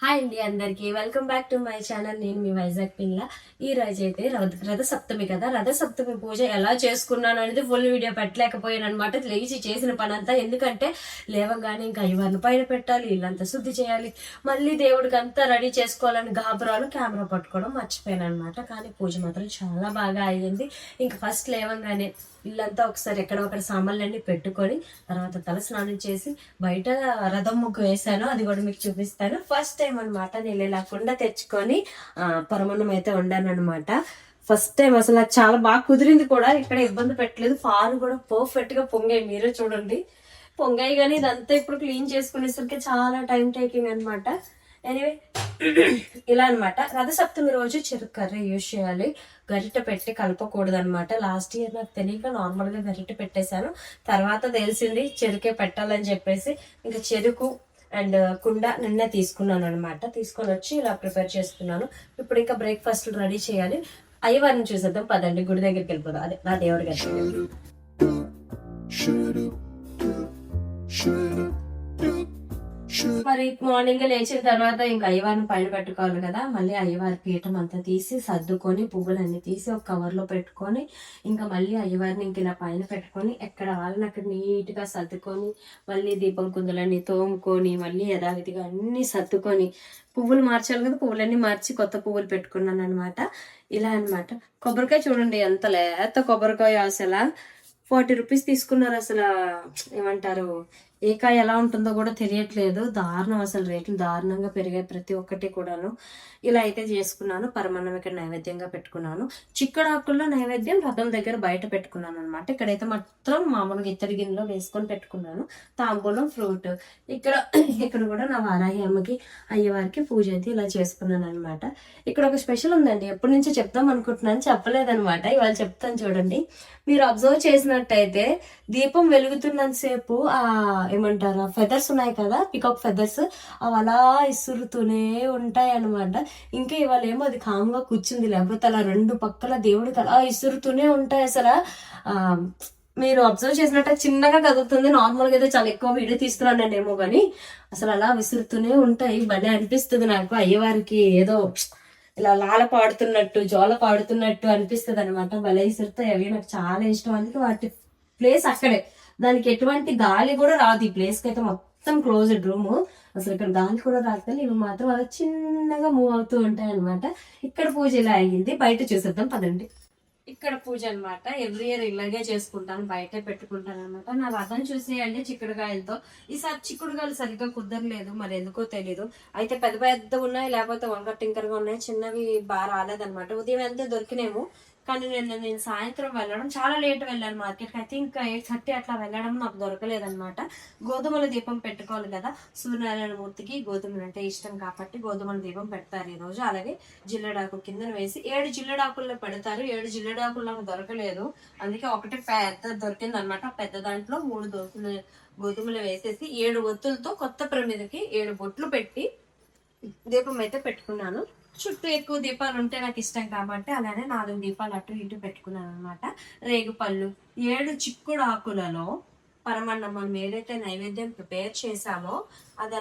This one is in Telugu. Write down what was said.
హాయ్ అండి, అందరికి welcome back to my channel. నేను మీ వైజాగ్ పిల్ల. ఈ రోజు అయితే రథ సప్తమి కదా. రథ సప్తమి పూజ ఎలా చేసుకున్నాను అనేది ఫుల్ వీడియో పెట్టలేకపోయాను అనమాట. లేచి చేసిన పని అంతా, ఎందుకంటే లేవగానే ఇంకా అయ్యవారిని పైన పెట్టాలి, ఇల్లంతా శుద్ధి చేయాలి, మళ్ళీ దేవుడికి అంతా రెడీ చేసుకోవాలని గాబరాలు కెమెరా పట్టుకోవడం మర్చిపోయాను అనమాట. కానీ పూజ మాత్రం చాలా బాగా అయ్యింది. ఇంకా ఫస్ట్ లేవగానే ఇల్లంతా ఒకసారి ఎక్కడ ఒకటి సామాన్లన్నీ పెట్టుకొని తర్వాత తల స్నానం చేసి బయట రథం ముగ్గు వేసాను. అది కూడా మీకు చూపిస్తాను. ఫస్ట్ టైం అనమాట నేను ఇలా కుండ తెచ్చుకొని పరమన్నం అయితే వండాను అనమాట. ఫస్ట్ టైం అసలు నాకు చాలా బాగా కుదిరింది కూడా. ఇక్కడ ఇబ్బంది పెట్టలేదు. పాలు కూడా పర్ఫెక్ట్ గా పొంగాయి, మీరే చూడండి. పొంగాయి కానీ ఇదంతా ఇప్పుడు క్లీన్ చేసుకునేసరికి చాలా టైం టేకింగ్ అనమాట. ఎనీవే ఇలా అనమాట. రథసప్తమి రోజు చెరుకు కర్రీ యూజ్ చేయాలి. గరిటె పెట్టి కలపకూడదు అనమాట. లాస్ట్ ఇయర్ నాకు తెలియక నార్మల్ గా గరిటె పెట్టేశాను. తర్వాత తెలిసింది చెరుకే పెట్టాలని చెప్పేసి ఇంకా చెరుకు అండ్ కుండ నిన్న తీసుకున్నాను అనమాట. తీసుకొని వచ్చి ఇలా ప్రిపేర్ చేసుకున్నాను. ఇప్పుడు ఇంకా బ్రేక్ఫాస్ట్ రెడీ చేయాలి. అయ్యవారిని చూసేద్దాం పదండి. గుడి దగ్గరికి వెళ్ళిపోదాం. అదే నా దేవుడి గారి. మరి మార్నింగ్ లేచిన తర్వాత ఇంకా అయ్యవారిని పైన పెట్టుకోవాలి కదా. మళ్ళీ అయ్యవారి పీఠం అంతా తీసి సర్దుకొని పువ్వులన్నీ తీసి ఒక కవర్ లో పెట్టుకొని ఇంకా మళ్ళీ అయ్యవారిని ఇంక ఇలా పైన పెట్టుకొని ఎక్కడ వాళ్ళని అక్కడ నీట్ గా సర్దుకొని మళ్ళీ దీపం కుందులన్నీ తోముకొని మళ్ళీ యథావిధిగా అన్ని సర్దుకొని పువ్వులు మార్చాలి కదా. పువ్వులన్నీ మార్చి కొత్త పువ్వులు పెట్టుకున్నాను అనమాట. ఇలా అనమాట. కొబ్బరికాయ చూడండి ఎంత లేత కొబ్బరికాయ. అసలు 40 రూపీస్ తీసుకున్నారు. అసలు ఏమంటారు, ఏ కాయ ఎలా ఉంటుందో కూడా తెలియట్లేదు. దారుణం, అసలు రేట్లు దారుణంగా పెరిగాయి ప్రతి ఒక్కటి కూడాను. ఇలా అయితే చేసుకున్నాను. పరమాన్నం ఇక్కడ నైవేద్యంగా పెట్టుకున్నాను. చిక్కడాకుల్లో నైవేద్యం రథం దగ్గర బయట పెట్టుకున్నాను అనమాట. ఇక్కడైతే మాత్రం మామూలుగా ఇత్తడి గిన్నెలో వేసుకొని పెట్టుకున్నాను. తాంబూలం, ఫ్రూట్. ఇక్కడ కూడా నా వారాహి అమ్మకి అయ్యవారికి పూజ అయితే ఇలా చేసుకున్నాను అనమాట. ఇక్కడ ఒక స్పెషల్ ఉందండి, ఎప్పటి నుంచో చెప్తాం అనుకుంటున్నాను, చెప్పలేదనమాట. ఇవాళ చెప్తాను చూడండి. మీరు అబ్జర్వ్ చేసినట్టయితే దీపం వెలుగుతున్నంతసేపు ఏమంటారు, ఫెదర్స్ ఉన్నాయి కదా, పికాక్ ఫెదర్స్, అవి అలా ఇసురుతూనే ఉంటాయి అనమాట. ఇంకా ఇవాళ ఏమో అది కామ్గా కూర్చుంది, లేకపోతే అలా రెండు పక్కల దేవుడికి అలా ఇసురుతూనే ఉంటాయి. అసలు మీరు అబ్జర్వ్ చేసినట్టు చిన్నగా కదులుతుంది. నార్మల్గా అయితే చాలా ఎక్కువ వీడియో తీస్తున్నానేమో కానీ అసలు అలా విసురుతూనే ఉంటాయి. భలే అనిపిస్తుంది నాకు. అయ్యవారికి ఏదో ఇలా లాల పాడుతున్నట్టు, జోల పాడుతున్నట్టు అనిపిస్తుంది అనమాట. భలే విసురుతాయి అవి. నాకు చాలా ఇష్టం. అందుకే వాటి ప్లేస్ అక్కడే. దానికి ఎటువంటి గాలి కూడా రాదు. ఈ ప్లేస్ కి అయితే మొత్తం క్లోజ్డ్ రూమ్. అసలు ఇక్కడ గాలి కూడా రాకపోతే ఇవి మాత్రం అలా చిన్నగా మూవ్ అవుతూ ఉంటాయి అనమాట. ఇక్కడ పూజ ఇలా అయ్యింది. బయట చూసేద్దాం పదండి. ఇక్కడ పూజ అనమాట. ఎవ్రీ ఇయర్ ఇలాగే చేసుకుంటాను, బయటే పెట్టుకుంటాను అనమాట. నా రథం చూసేయండి చిక్కుడుకాయలతో. ఈసారి చిక్కుడుకాయలు సరిగ్గా కుదరలేదు, మరి ఎందుకో తెలీదు. అయితే పెద్ద పెద్ద ఉన్నాయి, లేకపోతే వంకర టింకరగా ఉన్నాయి. చిన్నవి బాగా రాలేదనమాట. ఉదయం అంతే దొరికినేమో. కానీ నేను సాయంత్రం వెళ్ళడం చాలా లేట్ వెళ్ళాను మార్కెట్కి. అయితే ఇంకా 8:30 అట్లా వెళ్ళడం నాకు దొరకలేదనమాట. గోధుమల దీపం పెట్టుకోవాలి కదా. సూర్యనారాయణ మూర్తికి గోధుమలు అంటే ఇష్టం కాబట్టి గోధుమల దీపం పెడతారు ఈ రోజు. అలాగే జిల్లెడాకు కింద వేసి 7 జిల్లెడాకుల్లో పెడతారు. 7 జిల్లెడాకులు నాకు దొరకలేదు, అందుకే ఒకటి పెద్ద దొరికింది అనమాట. పెద్ద దాంట్లో 3 గోధుమలు వేసేసి 7 ఒత్తులతో కొత్త ప్రమిదకి 7 బొట్లు పెట్టి దీపం అయితే పెట్టుకున్నాను. చుట్టూ ఎక్కువ దీపాలు ఉంటే నాకు ఇష్టం కాబట్టి అలానే 4 దీపాలు అటు ఇటు పెట్టుకున్నాను అనమాట. రేగుపళ్ళు, 7 చిక్కుడు ఆకులలో పరమాన్నం మనం ఏదైతే నైవేద్యం ప్రిపేర్ చేసామో అది